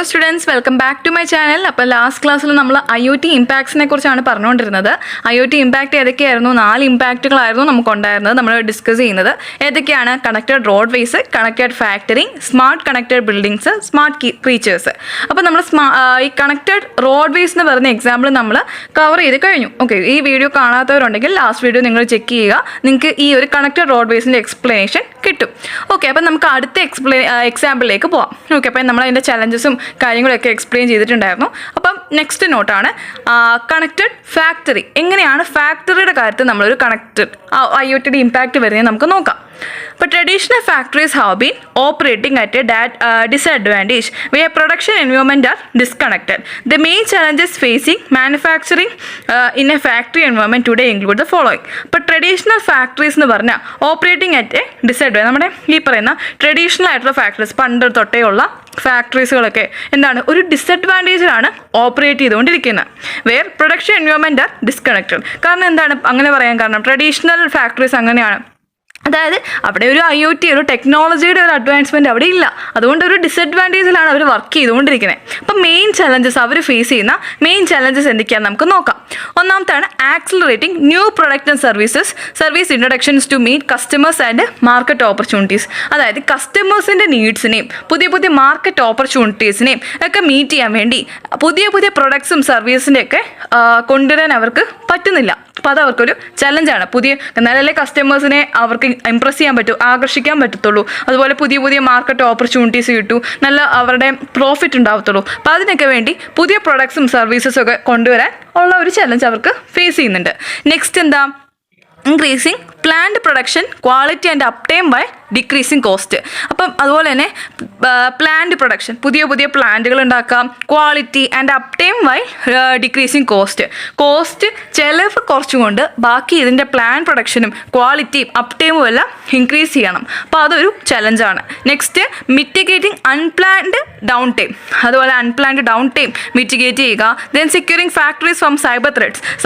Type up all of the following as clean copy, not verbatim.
students, welcome back to my channel. അപ്പോൾ last ക്ലാസ്സിൽ നമ്മൾ IOT ഇമ്പാക്ട്സിനെ കുറിച്ചാണ് പറഞ്ഞുകൊണ്ടിരുന്നത്. IOT ഇമ്പാക്റ്റ് ഏതൊക്കെയായിരുന്നു? 4 ഇമ്പാക്റ്റുകളായിരുന്നു നമുക്കുണ്ടായിരുന്നത്. നമ്മൾ ഡിസ്കസ് ചെയ്യുന്നത് ഏതൊക്കെയാണ്? Connected road ways, connected factory, smart connected buildings, smart creatures. അപ്പോൾ നമ്മൾ ഈ കണക്റ്റഡ് റോഡ് വേസ് എന്ന് പറയുന്ന എക്സാമ്പിൾ നമ്മൾ കവർ ചെയ്ത് കഴിഞ്ഞു. ഓക്കെ, ഈ വീഡിയോ കാണാത്തവരുണ്ടെങ്കിൽ ലാസ്റ്റ് വീഡിയോ നിങ്ങൾ ചെക്ക് ചെയ്യുക. നിങ്ങൾക്ക് ഈ ഒരു കണക്റ്റഡ് റോഡ് വേസിൻ്റെ എക്സ്പ്ലനേഷൻ കിട്ടും. ഓക്കെ, അപ്പം നമുക്ക് അടുത്ത എക്സാമ്പിളിലേക്ക് പോവാം. ഓക്കെ, അപ്പം നമ്മൾ അതിൻ്റെ ചലഞ്ചസും കാര്യങ്ങളൊക്കെ എക്സ്പ്ലെയിൻ ചെയ്തിട്ടുണ്ടായിരുന്നു. അപ്പം നെക്സ്റ്റ് നോട്ടാണ് കണക്റ്റഡ് ഫാക്ടറി. എങ്ങനെയാണ് ഫാക്ടറിയുടെ കാര്യത്തിൽ നമ്മളൊരു കണക്റ്റഡ് IOT ഇമ്പാക്റ്റ് വരുന്നത് നമുക്ക് നോക്കാം. But traditional factories have been operating at a disadvantage where production environment are disconnected. The main challenges facing manufacturing in a factory environment today include the following. But traditional factories എന്ന് പറഞ്ഞാൽ operating at A disadvantage. നമ്മുടെ ഈ പറയുന്ന traditional ആയിട്ടുള്ള factories, പണ്ട് തൊട്ടേ ഉള്ള ഫാക്ടറീസുകളൊക്കെ എന്താണ്, ഒരു ഡിസഡ്വാൻറ്റേജിലാണ് ഓപ്പറേറ്റ് ചെയ്തുകൊണ്ടിരിക്കുന്നത്. Where production environment are disconnected. കാരണം എന്താണ് അങ്ങനെ പറയാൻ കാരണം? ട്രഡീഷണൽ ഫാക്ടറീസ് അങ്ങനെയാണ്. അതായത് അവിടെ ഒരു IOT, ഒരു ടെക്നോളജിയുടെ ഒരു അഡ്വാൻസ്മെൻറ്റ് അവിടെ ഇല്ല. അതുകൊണ്ട് ഒരു ഡിസഡ്വാൻറ്റേജിലാണ് അവർ വർക്ക് ചെയ്തുകൊണ്ടിരിക്കുന്നത്. അപ്പം മെയിൻ ചലഞ്ചസ്, അവർ ഫേസ് ചെയ്യുന്ന മെയിൻ ചലഞ്ചസ് എന്തൊക്കെയാണെന്ന് നമുക്ക് നോക്കാം. ഒന്നാമത്താണ് accelerating new product and service introductions to meet customers and market opportunities. അതായത് കസ്റ്റമേഴ്സിൻ്റെ നീഡ്സിനെയും പുതിയ മാർക്കറ്റ് ഓപ്പർച്യൂണിറ്റീസിനെയും ഒക്കെ മീറ്റ് ചെയ്യാൻ വേണ്ടി പുതിയ പ്രൊഡക്ട്സും സർവീസിൻ്റെ ഒക്കെ കൊണ്ടുവരാൻ അവർക്ക് പറ്റുന്നില്ല. അപ്പോൾ അത് അവർക്കൊരു ചലഞ്ചാണ്. എന്നാലല്ലേ കസ്റ്റമേഴ്സിനെ അവർക്ക് ഇംപ്രസ് ചെയ്യാൻ പറ്റൂ, ആകർഷിക്കാൻ പറ്റത്തുള്ളൂ. അതുപോലെ പുതിയ മാർക്കറ്റ് ഓപ്പർച്യൂണിറ്റീസ് കിട്ടൂ, നല്ല അവരുടെ പ്രോഫിറ്റ് ഉണ്ടാവത്തുള്ളൂ. അപ്പോൾ അതിനൊക്കെ വേണ്ടി പുതിയ പ്രൊഡക്ട്സും സർവീസസും ഒക്കെ കൊണ്ടുവരാൻ ഉള്ള ഒരു ചലഞ്ച് അവർക്ക് ഫേസ് ചെയ്യുന്നുണ്ട്. നെക്സ്റ്റ് എന്താ? Increasing plant production quality and uptime by decreasing cost. അപ്പം അതുപോലെ തന്നെ പ്ലാന്റ് പ്രൊഡക്ഷൻ, പുതിയ പ്ലാന്റുകൾ ഉണ്ടാക്കാം, quality and uptime by decreasing cost ചിലവ് കുറച്ചുകൊണ്ട് ബാക്കി ഇതിൻ്റെ പ്ലാൻ പ്രൊഡക്ഷനും ക്വാളിറ്റിയും അപ് ടൈമും എല്ലാം ഇൻക്രീസ് ചെയ്യണം. അപ്പോൾ അതൊരു ചലഞ്ചാണ്. Next mitigating unplanned down time. അതുപോലെ അൺപ്ലാൻഡ് ഡൗൺ ടൈം മിറ്റിഗേറ്റ് ചെയ്യുക. Then securing factories from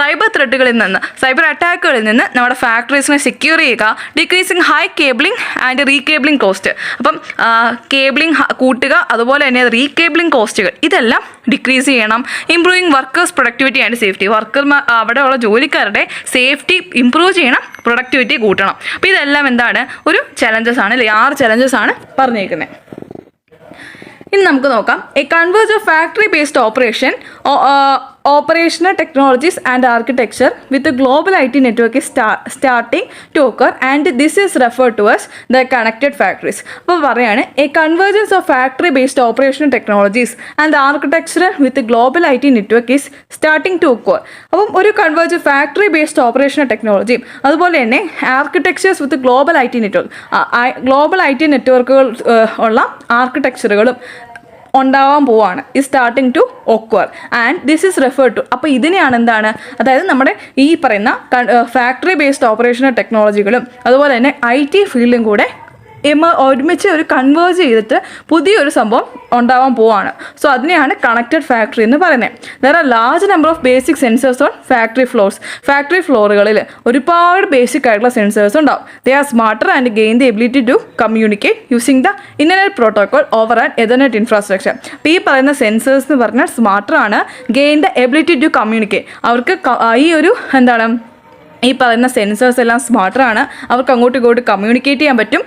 cyber ത്രെഡുകളിൽ നിന്ന്, സൈബർ അറ്റാക്കുകളിൽ നിന്ന് നമ്മുടെ ഫാക്ടറീസിനെ സെക്യൂർ ചെയ്യുക. Decreasing high cabling and recabling cost. അപ്പം കേബിളിംഗ് കൂട്ടുക, അതുപോലെ തന്നെ റീകേബിളിംഗ് കോസ്റ്റുകൾ ഇതെല്ലാം ഡിക്രീസ് ചെയ്യണം. Improving workers productivity and safety. അവിടെയുള്ള ജോലിക്കാരുടെ സേഫ്റ്റി ഇംപ്രൂവ് ചെയ്യണം, പ്രൊഡക്ടിവിറ്റി കൂട്ടണം. അപ്പോൾ ഇതെല്ലാം എന്താണ്, ഒരു ചലഞ്ചസ് ആണ്, 6 ചലഞ്ചസ് ആണ് പറഞ്ഞേക്കുന്നത്. ഇനി നമുക്ക് നോക്കാം. A converge of factory based operational technologies and architecture with a global IT network is starting to occur, and this is referred to as the connected factories. അപ്പോൾ പറയാണ്, a convergence of factory based operational technologies and architecture with global IT network is starting to occur. അപ്പം ഒരു converge factory based operational ടെക്നോളജിയും അതുപോലെ തന്നെ architectures with global IT നെറ്റ്വർക്കുകൾ ഉള്ള ആർക്കിടെക്ചറുകളും ഉണ്ടാവാൻ പോവാണ്. ഈ starting to occur and this is refer to. അപ്പോൾ ഇതിനെയാണ് എന്താണ്, അതായത് നമ്മുടെ ഈ പറയുന്ന ഫാക്ടറി ബേസ്ഡ് ഓപ്പറേഷണൽ ടെക്നോളജികളും അതുപോലെ തന്നെ IT ഫീൽഡും കൂടെ ഒരുമിച്ച് ഒരു കൺവേർജ് ചെയ്തിട്ട് പുതിയൊരു സംഭവം ഉണ്ടാവാൻ പോവാണ്. സോ അതിനെയാണ് കണക്റ്റഡ് ഫാക്ടറി എന്ന് പറയുന്നത്. There are large number of basic sensors on factory ഫ്ലോറുകളിൽ ഒരുപാട് ബേസിക് ആയിട്ടുള്ള സെൻസേഴ്സ് ഉണ്ടാവും. They are smarter and gain the ability to communicate using the internet protocol over and ethernet infrastructure. അപ്പോൾ ഈ പറയുന്ന സെൻസേഴ്സ് എന്ന് പറഞ്ഞാൽ സ്മാർട്ടർ ആണ്, gain the ability to communicate. അവർക്ക് ഈ ഒരു എന്താണ്, ഈ പറയുന്ന സെൻസേഴ്സ് എല്ലാം സ്മാർട്ടറാണ്, അവർക്ക് അങ്ങോട്ടും ഇങ്ങോട്ടും കമ്മ്യൂണിക്കേറ്റ് ചെയ്യാൻ പറ്റും.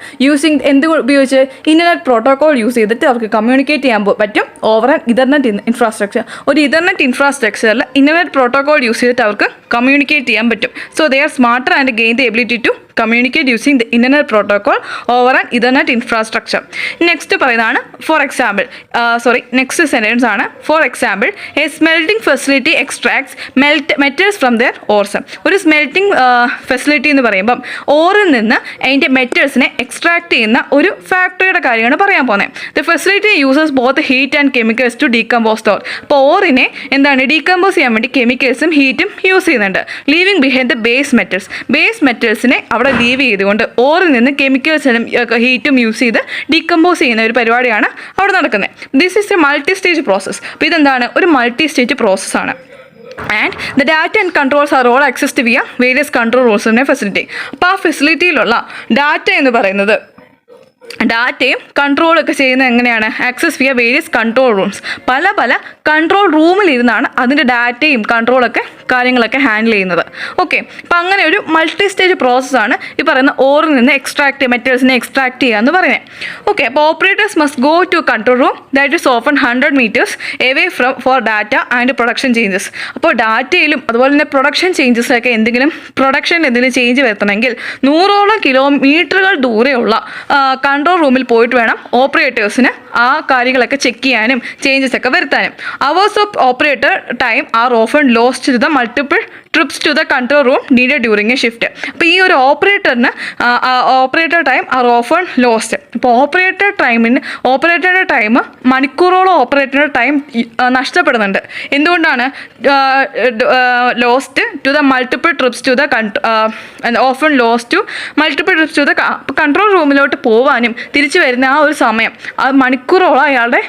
എന്ത് ഉപയോഗിച്ച്? ഇൻ്റർനെറ്റ് പ്രോട്ടോകോൾ യൂസ് ചെയ്തിട്ട് അവർക്ക് കമ്മ്യൂണിക്കേറ്റ് ചെയ്യാൻ പറ്റും ഓവർ ആൻ ഇതർനെറ്റ് ഇൻഫ്രാസ്ട്രക്ചർ. ഒരു ഇതർനെറ്റ് ഇൻഫ്രാസ്ട്രക്ചറിൽ ഇൻ്റർനെറ്റ് പ്രോട്ടോകോൾ യൂസ് ചെയ്തിട്ട് അവർക്ക് കമ്മ്യൂണിക്കേറ്റ് ചെയ്യാൻ പറ്റും. So they are smarter and gain the ability to communicate using the internet protocol over an ethernet infrastructure. Next പറയുന്നതാണ് നെക്സ്റ്റ് സെൻറ്റൻസ് ആണ്. For example, a smelting facility extracts metals from their ores. ഒരു smelting facility എന്ന് പറയുമ്പം ഓറിൽ നിന്ന് അതിൻ്റെ മെറ്റൽസിനെ extract ചെയ്യുന്ന ഒരു ഫാക്ടറിയുടെ കാര്യമാണ് പറയാൻ പോകുന്നത്. The facility uses both heat and chemicals to decompose ore. അപ്പോൾ ഓറിനെ എന്താണ് ഡീകമ്പോസ് ചെയ്യാൻ വേണ്ടി കെമിക്കൽസും ഹീറ്റും യൂസ് ചെയ്യുന്നുണ്ട്. ലീവിങ് ബിഹൈൻഡ് ദ ബേസ് മെറ്റൽസിനെ അവിടെ ലീവ് ചെയ്തുകൊണ്ട് ഓറിൽ നിന്ന് കെമിക്കൽസിനും ഹീറ്റും യൂസ് ചെയ്ത് ഡീകമ്പോസ് ചെയ്യുന്ന ഒരു പരിപാടിയാണ് അവിടെ നടക്കുന്നത്. This is a multi stage process. അപ്പോൾ ഇതെന്താണ്, ഒരു മൾട്ടി സ്റ്റേജ് പ്രോസസ്സാണ്. And the data and controls are all accessed via various control rules in a facility. അപ്പോൾ ആ ഫെസിലിറ്റിയിലുള്ള ഡാറ്റ എന്ന് പറയുന്നത് ഡാറ്റയും കൺട്രോളൊക്കെ ചെയ്യുന്നത് എങ്ങനെയാണ്? Access via various control rooms. പല കൺട്രോൾ റൂമിലിരുന്നാണ് അതിൻ്റെ ഡാറ്റയും കൺട്രോളൊക്കെ കാര്യങ്ങളൊക്കെ ഹാൻഡിൽ ചെയ്യുന്നത്. ഓക്കെ, അപ്പം അങ്ങനെ ഒരു മൾട്ടി സ്റ്റേജ് പ്രോസസ്സാണ് ഈ പറയുന്ന ഓറിൽ നിന്ന് മെറ്റൽസിനെ എക്സ്ട്രാക്ട് ചെയ്യുക എന്ന് പറയുന്നത്. ഓക്കെ, അപ്പോൾ operators must go to control room that is often 100 meters away from for data and production changes. അപ്പോൾ ഡാറ്റയിലും അതുപോലെ തന്നെ പ്രൊഡക്ഷൻ ചേഞ്ചസൊക്കെ എന്തെങ്കിലും ചേഞ്ച് വരുത്തണമെങ്കിൽ 100ഓളം കിലോമീറ്ററുകൾ ദൂരെയുള്ള കൺട്രോൾ റൂമിൽ പോയിട്ട് വേണം ഓപ്പറേറ്റേഴ്സിന് ആ കാര്യങ്ങളൊക്കെ ചെക്ക് ചെയ്യാനും ചേഞ്ചസ് ഒക്കെ വരുത്താനും. Hours of operator time are often lost to the multiple trips to the control room needed during a shift. അപ്പോൾ ഈ ഒരു operator time are often lost. അപ്പോൾ ഓപ്പറേറ്ററുടെ ടൈം മണിക്കൂറോളം ഓപ്പറേറ്ററുടെ ടൈം നഷ്ടപ്പെടുന്നുണ്ട്. എന്തുകൊണ്ടാണ്? Lost to the multiple trips to the often lost to multiple trips to the control റൂമിലോട്ട് പോകാനും തിരിച്ചു വരുന്ന ആ ഒരു സമയം മണിക്കൂറോളം അയാളുടെ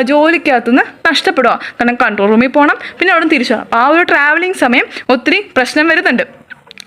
ജോലിക്കകത്തുനിന്ന് നഷ്ടപ്പെടുക. കാരണം കൺട്രോൾ റൂമിൽ പോകണം, പിന്നെ അവിടെ നിന്ന് തിരിച്ചു പോകണം. അപ്പോൾ ആ ഒരു ട്രാവലിംഗ് സമയം ഒത്തിരി പ്രശ്നം വരുന്നുണ്ട്.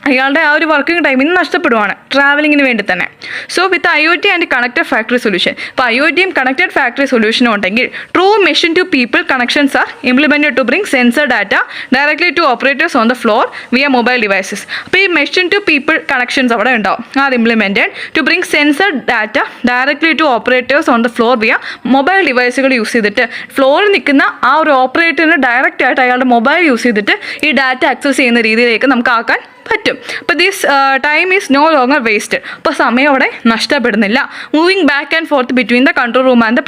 അയാളുടെ ആ ഒരു വർക്കിംഗ് ടൈമിൽ നഷ്ടപ്പെടുവാണ് ട്രാവലിങ്ങിന് വേണ്ടി തന്നെ. So with IoT and connected factory solution. ഇപ്പോൾ IoTയും കണക്റ്റഡ് ഫാക്ടറി സൊല്യൂഷനും ഉണ്ടെങ്കിൽ true machine to people connections are implemented to bring sensor data directly to operators on the floor via mobile devices. അപ്പോൾ ഈ മെഷീൻ ടു പീപ്പിൾ കണക്ഷൻസ് അവിടെ ഉണ്ടാവും. അത് implemented to bring sensor data directly to operators on the floor via mobile ഡിവൈസുകൾ use ചെയ്തിട്ട് ഫ്ലോറിൽ നിൽക്കുന്ന ആ ഒരു ഓപ്പറേറ്ററിന് ഡയറക്റ്റ് ആയിട്ട് അയാളുടെ മൊബൈൽ യൂസ് ചെയ്തിട്ട് ഈ ഡാറ്റ ആക്സസ് ചെയ്യുന്ന രീതിയിലേക്ക് നമുക്ക് ആക്കാൻ പറ്റും. അപ്പോൾ this time is no longer wasted. അപ്പോൾ സമയം അവിടെ നഷ്ടപ്പെടുന്നില്ല. Moving back and forth between the control room and the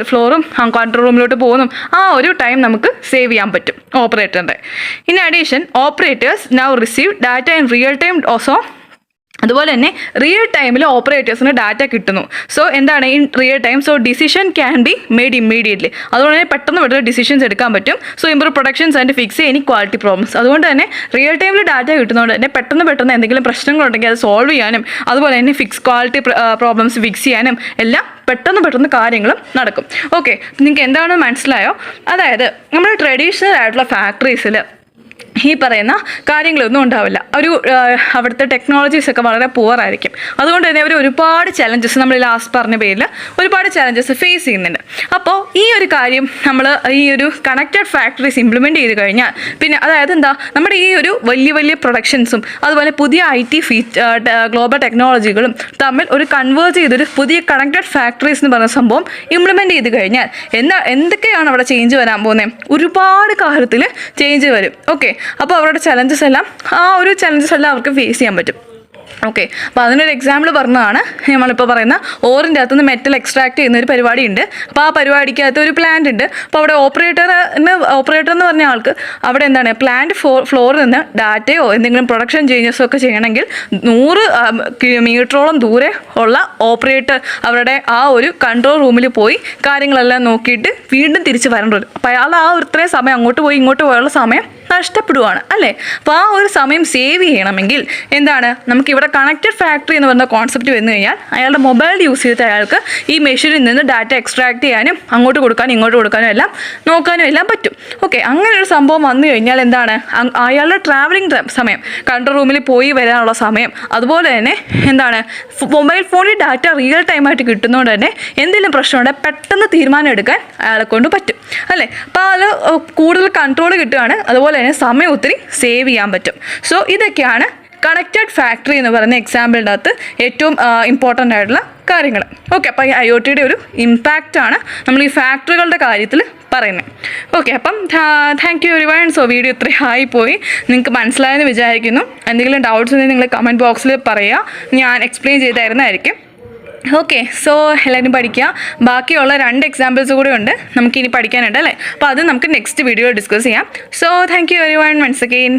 ഫ്ലോറും കൺട്രോൾ റൂമിലോട്ട് പോകുന്നു. ആ ഒരു ടൈം നമുക്ക് സേവ് ചെയ്യാൻ പറ്റും ഓപ്പറേറ്ററിൻ്റെ. In addition operators now receive data in real time also. അതുപോലെ തന്നെ റിയൽ ടൈമിൽ ഓപ്പറേറ്റേഴ്സിന് ഡാറ്റ കിട്ടുന്നു. സോ എന്താണ് in real time? So decision can be made immediately. അതുകൊണ്ട് തന്നെ പെട്ടെന്ന് ഡിസിഷൻസ് എടുക്കാൻ പറ്റും. So improve productions and fix any quality problems. അതുകൊണ്ട് തന്നെ റിയൽ ടൈമിൽ ഡാറ്റ കിട്ടുന്നതുകൊണ്ട് തന്നെ പെട്ടെന്ന് എന്തെങ്കിലും പ്രശ്നങ്ങളുണ്ടെങ്കിൽ അത് സോൾവ് ചെയ്യാനും അതുപോലെ തന്നെ ക്വാളിറ്റി പ്രോബ്ലംസ് ഫിക്സ് ചെയ്യാനും എല്ലാം പെട്ടെന്ന് കാര്യങ്ങളും നടക്കും. ഓക്കെ, നിങ്ങൾക്ക് എന്താണെന്ന് മനസ്സിലായോ? അതായത് നമ്മുടെ ട്രഡീഷണൽ ആയിട്ടുള്ള ഫാക്ടറീസിൽ ഈ പറയുന്ന കാര്യങ്ങളൊന്നും ഉണ്ടാവില്ല. അവിടുത്തെ ടെക്നോളജീസൊക്കെ വളരെ പുവറായിരിക്കും. അതുകൊണ്ട് തന്നെ അവർ ഒരുപാട് ചലഞ്ചസ്, നമ്മൾ ലാസ്റ്റ് പറഞ്ഞ പേരിൽ ഒരുപാട് ചലഞ്ചസ് ഫേസ് ചെയ്യുന്നുണ്ട്. അപ്പോൾ ഈ ഒരു കാര്യം നമ്മൾ ഈ ഒരു കണക്റ്റഡ് ഫാക്ടറീസ് ഇംപ്ലിമെൻറ്റ് ചെയ്ത് കഴിഞ്ഞാൽ പിന്നെ അതായത് നമ്മുടെ ഈ ഒരു വലിയ പ്രൊഡക്ഷൻസും അതുപോലെ പുതിയ IT ഗ്ലോബൽ ടെക്നോളജികളും തമ്മിൽ ഒരു കൺവേർട്ട് ചെയ്തൊരു പുതിയ കണക്റ്റഡ് ഫാക്ടറീസ് എന്ന് പറയുന്ന സംഭവം ഇംപ്ലിമെൻറ്റ് ചെയ്ത് കഴിഞ്ഞാൽ എന്തൊക്കെയാണ് അവിടെ ചേഞ്ച് വരാൻ പോകുന്നത്? ഒരുപാട് കാര്യത്തിൽ ചേഞ്ച് വരും. ഓക്കെ, അപ്പോൾ അവരുടെ ചലഞ്ചസ് എല്ലാം അവർക്ക് ഫേസ് ചെയ്യാൻ പറ്റും. ഓക്കെ, അപ്പോൾ അതിനൊരു എക്സാമ്പിൾ പറഞ്ഞതാണ് നമ്മളിപ്പോൾ പറയുന്ന ഓറിൻ്റെ അകത്തുനിന്ന് മെറ്റൽ എക്സ്ട്രാക്ട് ചെയ്യുന്ന ഒരു പരിപാടി ഉണ്ട്. അപ്പോൾ ആ പരിപാടിക്കകത്ത് ഒരു പ്ലാന്റ് ഉണ്ട്. അപ്പോൾ അവിടെ ഓപ്പറേറ്റർ എന്ന് പറഞ്ഞ ആൾക്ക് അവിടെ എന്താണ് പ്ലാന്റ് ഫ്ലോറിൽ നിന്ന് ഡാറ്റയോ എന്തെങ്കിലും പ്രൊഡക്ഷൻ ചേഞ്ചസോ ഒക്കെ ചെയ്യണമെങ്കിൽ 100 മീറ്ററോളം ദൂരെ ഉള്ള ഓപ്പറേറ്റർ അവരുടെ ആ ഒരു കൺട്രോൾ റൂമിൽ പോയി കാര്യങ്ങളെല്ലാം നോക്കിയിട്ട് വീണ്ടും തിരിച്ച് വരേണ്ടി വരും. അപ്പോൾ അയാൾ ഇത്രയും സമയം അങ്ങോട്ട് പോയി ഇങ്ങോട്ട് പോയുള്ള സമയം നഷ്ടപ്പെടുവാണ് അല്ലേ. അപ്പോൾ ആ ഒരു സമയം സേവ് ചെയ്യണമെങ്കിൽ എന്താണ് നമുക്കിവിടെ കണക്റ്റഡ് ഫാക്ടറി എന്ന് പറയുന്ന കോൺസെപ്റ്റ് വന്നു കഴിഞ്ഞാൽ അയാളുടെ മൊബൈൽ യൂസ് ചെയ്തിട്ട് അയാൾക്ക് ഈ മെഷീനിൽ നിന്ന് ഡാറ്റ എക്സ്ട്രാക്ട് ചെയ്യാനും അങ്ങോട്ട് കൊടുക്കാനും ഇങ്ങോട്ട് കൊടുക്കാനും എല്ലാം നോക്കാനും എല്ലാം പറ്റും. ഓക്കെ, അങ്ങനെ ഒരു സംഭവം വന്നു കഴിഞ്ഞാൽ എന്താണ് അയാളുടെ ട്രാവലിംഗ് സമയം, കൺട്രോൾ റൂമിൽ പോയി വരാനുള്ള സമയം, അതുപോലെ തന്നെ എന്താണ് മൊബൈൽ ഫോണിൽ ഡാറ്റ റിയൽ ടൈമായിട്ട് കിട്ടുന്നതുകൊണ്ട് തന്നെ എന്തെങ്കിലും പ്രശ്നമുണ്ടെങ്കിൽ പെട്ടെന്ന് തീരുമാനം എടുക്കാൻ അയാളെ കൊണ്ട് പറ്റും അല്ലേ. അപ്പോൾ അത് കൂടുതൽ കൺട്രോൾ കിട്ടുകയാണ്, അതുപോലെ തന്നെ സമയം ഒത്തിരി സേവ് ചെയ്യാൻ പറ്റും. സോ ഇതൊക്കെയാണ് കണക്റ്റഡ് ഫാക്ടറി എന്ന് പറയുന്ന എക്സാമ്പിളിൻ്റെ അകത്ത് ഏറ്റവും ഇമ്പോർട്ടൻ്റ് ആയിട്ടുള്ള കാര്യങ്ങൾ. ഓക്കെ, അപ്പോൾ ഈ IoTയുടെ ഒരു ഇമ്പാക്റ്റാണ് നമ്മൾ ഈ ഫാക്ടറികളുടെ കാര്യത്തിൽ പറയുന്നത്. ഓക്കെ, അപ്പം thank you everyone. So video ഇത്രയും ആയിപ്പോയി, നിങ്ങൾക്ക് മനസ്സിലായെന്ന് വിചാരിക്കുന്നു. എന്തെങ്കിലും ഡൗട്ട്സ് ഉണ്ടെങ്കിൽ നിങ്ങൾ കമൻറ്റ് ബോക്സിൽ പറയുക, ഞാൻ എക്സ്പ്ലെയിൻ ചെയ്ത് തരുന്നതായിരിക്കും. ഓക്കെ, സോ എല്ലാവരും പഠിക്കുക. ബാക്കിയുള്ള 2 എക്സാമ്പിൾസ് കൂടെ ഉണ്ട് നമുക്കിനി പഠിക്കാനുണ്ട് അല്ലേ. അപ്പോൾ അത് നമുക്ക് നെക്സ്റ്റ് വീഡിയോയിൽ ഡിസ്കസ് ചെയ്യാം. So thank you everyone once again.